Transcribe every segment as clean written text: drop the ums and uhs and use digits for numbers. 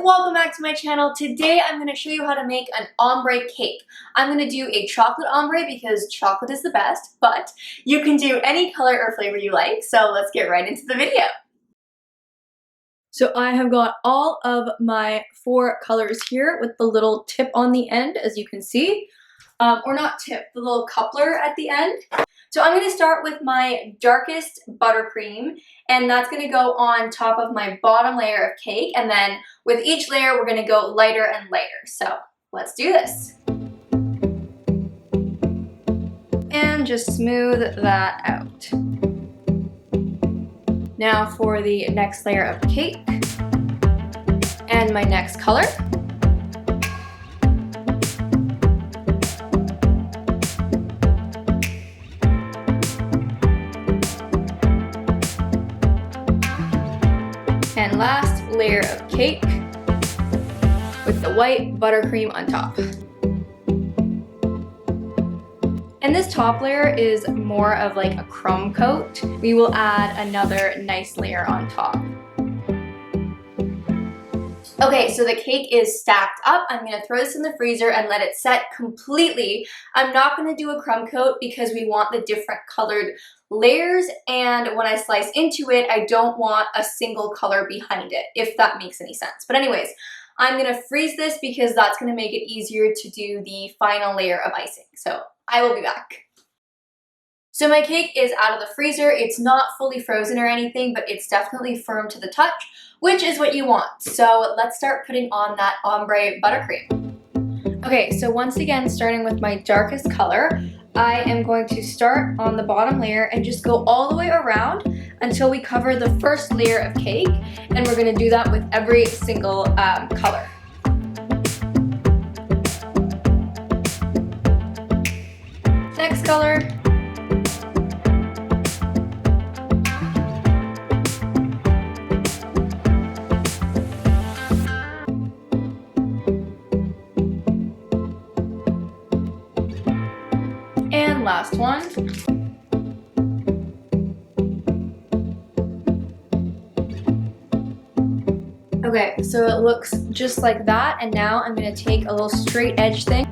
welcome back to my channel. Today I'm going to show you how to make an ombre cake. I'm going to do a chocolate ombre because chocolate is the best, but you can do any color or flavor you like, so let's get right into the video. So I have got all of my 4 colors here with the little tip on the end, as you can see. Or not tip, the little coupler at the end. So I'm going to start with my darkest buttercream, and that's going to go on top of my bottom layer of cake, and then with each layer we're going to go lighter and lighter. So let's do this. And just smooth that out. Now for the next layer of cake and my next color. And last layer of cake with the white buttercream on top. And this top layer is more of like a crumb coat. We will add another nice layer on top. Okay, so the cake is stacked up. I'm gonna throw this in the freezer and let it set completely. I'm not gonna do a crumb coat because we want the different colored layers, and when I slice into it, I don't want a single color behind it, if that makes any sense. But anyways, I'm gonna freeze this because that's gonna make it easier to do the final layer of icing. So I will be back. So my cake is out of the freezer. It's not fully frozen or anything, but it's definitely firm to the touch, which is what you want. So let's start putting on that ombre buttercream. Okay, so once again, starting with my darkest color, I am going to start on the bottom layer and just go all the way around until we cover the first layer of cake, and we're gonna do that with every single color. Next color. And last one. Okay, so it looks just like that, and now I'm gonna take a little straight edge thing,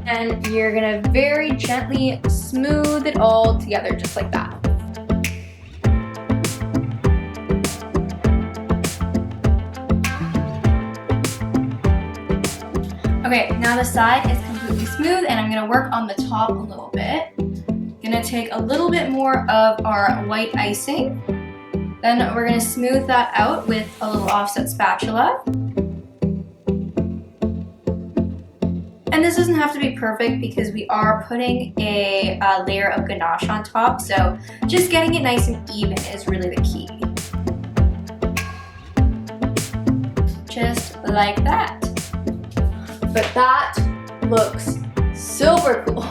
and you're gonna very gently smooth it all together, just like that. Okay, now the side is completely smooth, and I'm gonna work on the top a little bit. Gonna take a little bit more of our white icing. Then we're gonna smooth that out with a little offset spatula. And this doesn't have to be perfect because we are putting a layer of ganache on top, so just getting it nice and even is really the key. Just like that. But that looks super cool.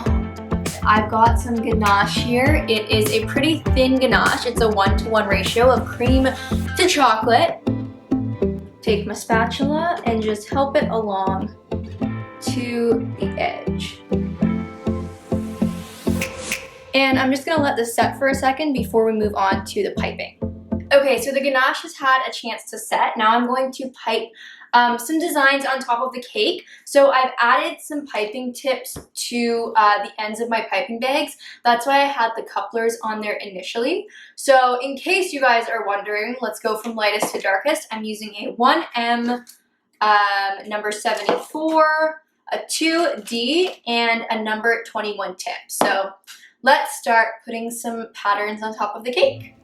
I've got some ganache here. It is a pretty thin ganache. It's a 1-to-1 ratio of cream to chocolate. Take my spatula and just help it along to the edge. And I'm just gonna let this set for a second before we move on to the piping. Okay, so the ganache has had a chance to set. Now I'm going to pipe some designs on top of the cake. So I've added some piping tips to the ends of my piping bags. That's why I had the couplers on there initially. So in case you guys are wondering, let's go from lightest to darkest. I'm using a 1M number 74, a 2D, and a number 21 tip. So let's start putting some patterns on top of the cake.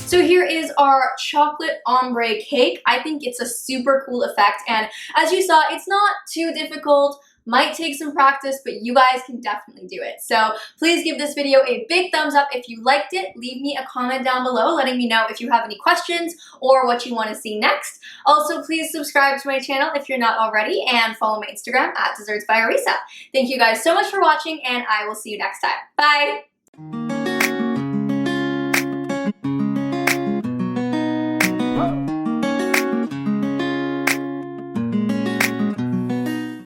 So here is our chocolate ombre cake. I think it's a super cool effect, and as you saw, it's not too difficult. Might take some practice, but you guys can definitely do it. So please give this video a big thumbs up if you liked it. Leave me a comment down below letting me know if you have any questions or what you want to see next. Also, please subscribe to my channel if you're not already, and follow my Instagram at Desserts by Areesa. Thank you guys so much for watching, and I will see you next time. Bye!